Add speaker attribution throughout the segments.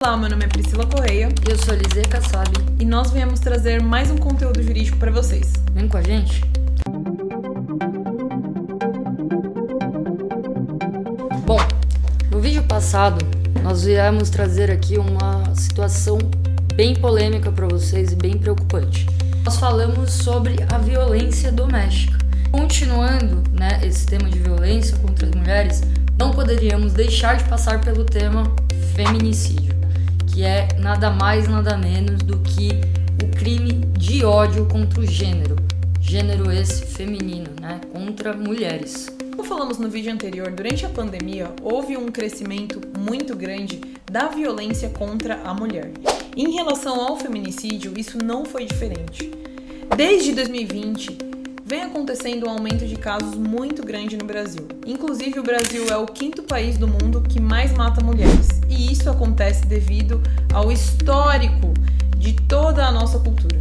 Speaker 1: Olá, meu nome é Priscila Correia.
Speaker 2: Eu sou Elisê Kassab.
Speaker 1: E nós viemos trazer mais um conteúdo jurídico para vocês.
Speaker 2: Vem com a gente. Bom, no vídeo passado, nós viemos trazer aqui uma situação bem polêmica para vocês e bem preocupante. Nós falamos sobre a violência doméstica. Continuando, esse tema de violência contra as mulheres, não poderíamos deixar de passar pelo tema feminicídio, que é nada mais, nada menos do que o crime de ódio contra o gênero esse feminino, contra mulheres.
Speaker 1: Como falamos no vídeo anterior, durante a pandemia houve um crescimento muito grande da violência contra a mulher. Em relação ao feminicídio, isso não foi diferente. Desde 2020, vem acontecendo um aumento de casos muito grande no Brasil. Inclusive, o Brasil é o 5º país do mundo que mais mata mulheres. E isso acontece devido ao histórico de toda a nossa cultura.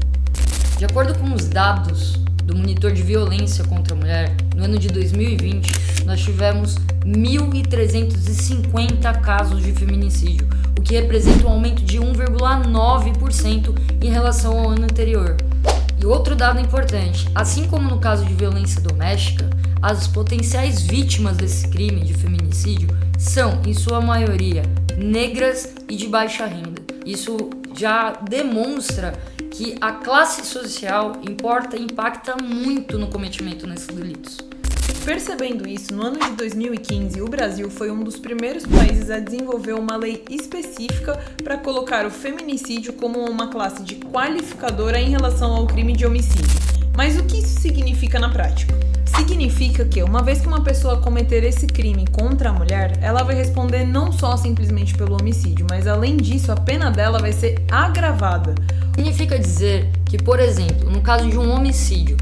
Speaker 2: De acordo com os dados do Monitor de Violência contra a Mulher, no ano de 2020, nós tivemos 1.350 casos de feminicídio, o que representa um aumento de 1,9% em relação ao ano anterior. E outro dado importante, assim como no caso de violência doméstica, as potenciais vítimas desse crime de feminicídio são, em sua maioria, negras e de baixa renda. Isso já demonstra que a classe social impacta muito no cometimento desses delitos.
Speaker 1: Percebendo isso, no ano de 2015, o Brasil foi um dos primeiros países a desenvolver uma lei específica para colocar o feminicídio como uma classe de qualificadora em relação ao crime de homicídio. Mas o que isso significa na prática? Significa que, uma vez que uma pessoa cometer esse crime contra a mulher, ela vai responder não só simplesmente pelo homicídio, mas além disso, a pena dela vai ser agravada.
Speaker 2: Significa dizer que, por exemplo, no caso de um homicídio,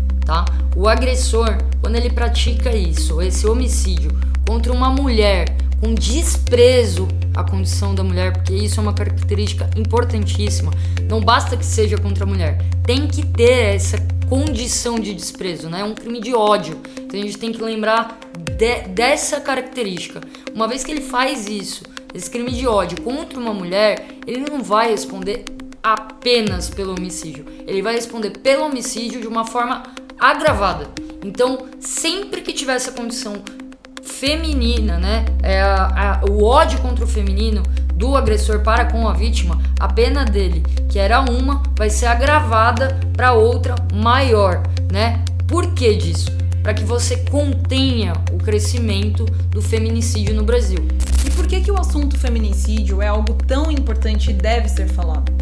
Speaker 2: o agressor, quando ele pratica esse homicídio contra uma mulher com desprezo à condição da mulher, porque isso é uma característica importantíssima, não basta que seja contra a mulher, tem que ter essa condição de desprezo, é um crime de ódio. Então a gente tem que lembrar dessa característica. Uma vez que ele faz esse crime de ódio contra uma mulher, ele não vai responder apenas pelo homicídio, ele vai responder pelo homicídio de uma forma agravada. Então, sempre que tiver essa condição feminina, o ódio contra o feminino do agressor para com a vítima, a pena dele, que era uma, vai ser agravada para outra maior, Por que disso? Para que você contenha o crescimento do feminicídio no Brasil.
Speaker 1: E por que o assunto feminicídio é algo tão importante e deve ser falado?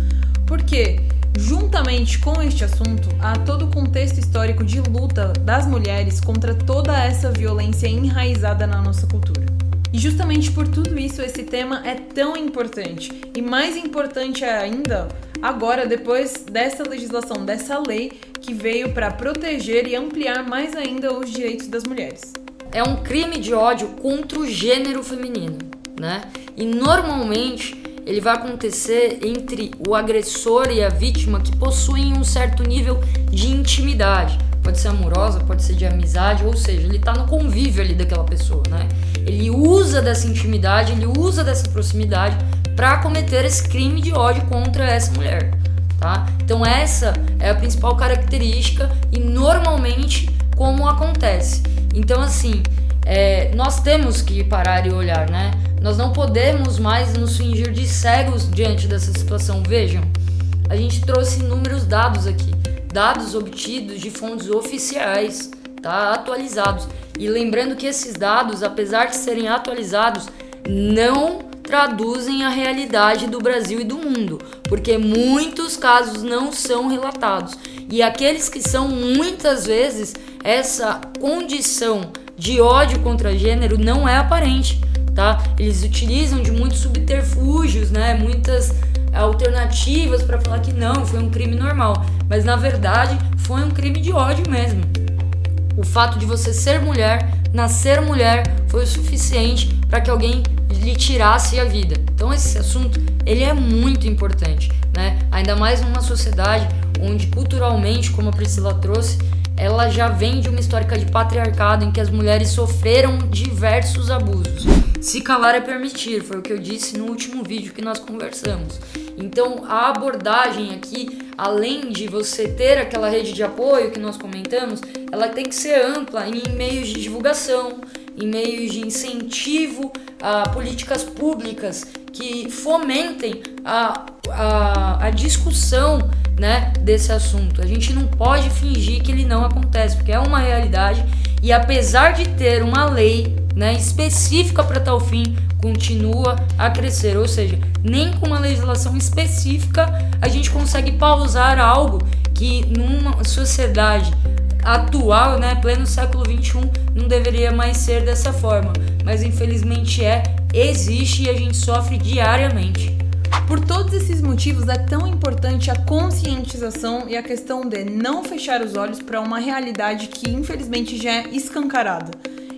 Speaker 1: Porque, juntamente com este assunto, há todo o contexto histórico de luta das mulheres contra toda essa violência enraizada na nossa cultura. E justamente por tudo isso, esse tema é tão importante. E mais importante ainda, agora, depois dessa legislação, dessa lei que veio para proteger e ampliar mais ainda os direitos das mulheres.
Speaker 2: É um crime de ódio contra o gênero feminino, E normalmente ele vai acontecer entre o agressor e a vítima que possuem um certo nível de intimidade. Pode ser amorosa, pode ser de amizade, ou seja, ele tá no convívio ali daquela pessoa, Ele usa dessa intimidade, ele usa dessa proximidade para cometer esse crime de ódio contra essa mulher, Então essa é a principal característica e normalmente como acontece. Então assim, nós temos que parar e olhar, Nós não podemos mais nos fingir de cegos diante dessa situação. Vejam, a gente trouxe inúmeros dados aqui, dados obtidos de fontes oficiais, atualizados. E lembrando que esses dados, apesar de serem atualizados, não traduzem a realidade do Brasil e do mundo, porque muitos casos não são relatados. E aqueles que são, muitas vezes, essa condição de ódio contra gênero não é aparente. Eles utilizam de muitos subterfúgios, muitas alternativas para falar que não, foi um crime normal, mas na verdade foi um crime de ódio mesmo. O fato de você ser mulher, nascer mulher, foi o suficiente para que alguém lhe tirasse a vida. Então esse assunto, ele é muito importante, Ainda mais numa sociedade onde culturalmente, como a Priscila trouxe, ela já vem de uma histórica de patriarcado em que as mulheres sofreram diversos abusos. Se calar é permitir, foi o que eu disse no último vídeo que nós conversamos. Então a abordagem aqui, além de você ter aquela rede de apoio que nós comentamos, ela tem que ser ampla em meios de divulgação, em meios de incentivo a políticas públicas que fomentem a discussão, né, desse assunto. A gente não pode fingir que ele não acontece, porque é uma realidade e apesar de ter uma lei, né, específica para tal fim, continua a crescer, ou seja, nem com uma legislação específica a gente consegue pausar algo que numa sociedade atual, né, pleno século XXI, não deveria mais ser dessa forma, mas infelizmente existe e a gente sofre diariamente.
Speaker 1: Por todos esses motivos é tão importante a conscientização e a questão de não fechar os olhos para uma realidade que infelizmente já é escancarada.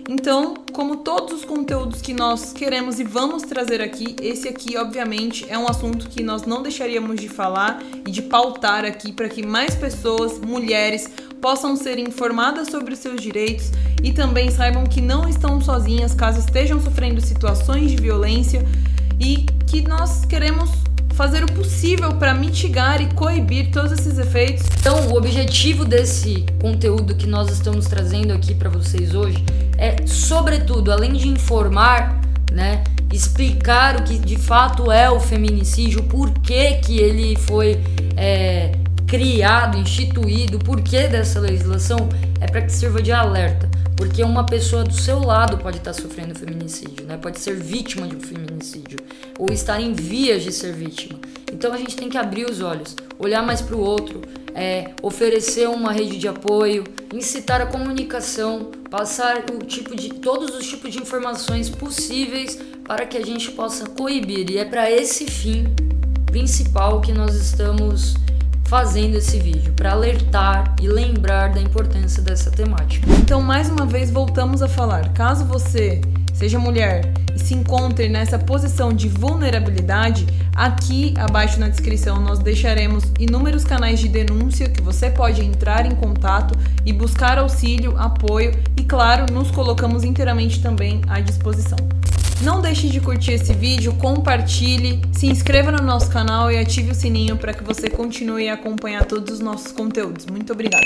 Speaker 1: Então, como todos os conteúdos que nós queremos e vamos trazer aqui, esse aqui obviamente é um assunto que nós não deixaríamos de falar e de pautar aqui para que mais pessoas, mulheres, possam ser informadas sobre os seus direitos e também saibam que não estão sozinhas caso estejam sofrendo situações de violência e que nós queremos fazer o possível para mitigar e coibir todos esses efeitos.
Speaker 2: Então, o objetivo desse conteúdo que nós estamos trazendo aqui para vocês hoje é, sobretudo, além de informar, né, explicar o que de fato é o feminicídio, por que que ele foi criado, instituído, por que dessa legislação, é para que sirva de alerta. Porque uma pessoa do seu lado pode estar sofrendo feminicídio, né? Pode ser vítima de um feminicídio ou estar em vias de ser vítima. Então a gente tem que abrir os olhos, olhar mais para o outro, oferecer uma rede de apoio, incitar a comunicação, passar todos os tipos de informações possíveis para que a gente possa coibir. E é para esse fim principal que nós estamos fazendo esse vídeo, para alertar e lembrar da importância dessa temática.
Speaker 1: Então, mais uma vez, voltamos a falar. Caso você seja mulher e se encontre nessa posição de vulnerabilidade, aqui abaixo na descrição nós deixaremos inúmeros canais de denúncia que você pode entrar em contato e buscar auxílio, apoio e, claro, nos colocamos inteiramente também à disposição. Não deixe de curtir esse vídeo, compartilhe, se inscreva no nosso canal e ative o sininho para que você continue a acompanhar todos os nossos conteúdos. Muito obrigada!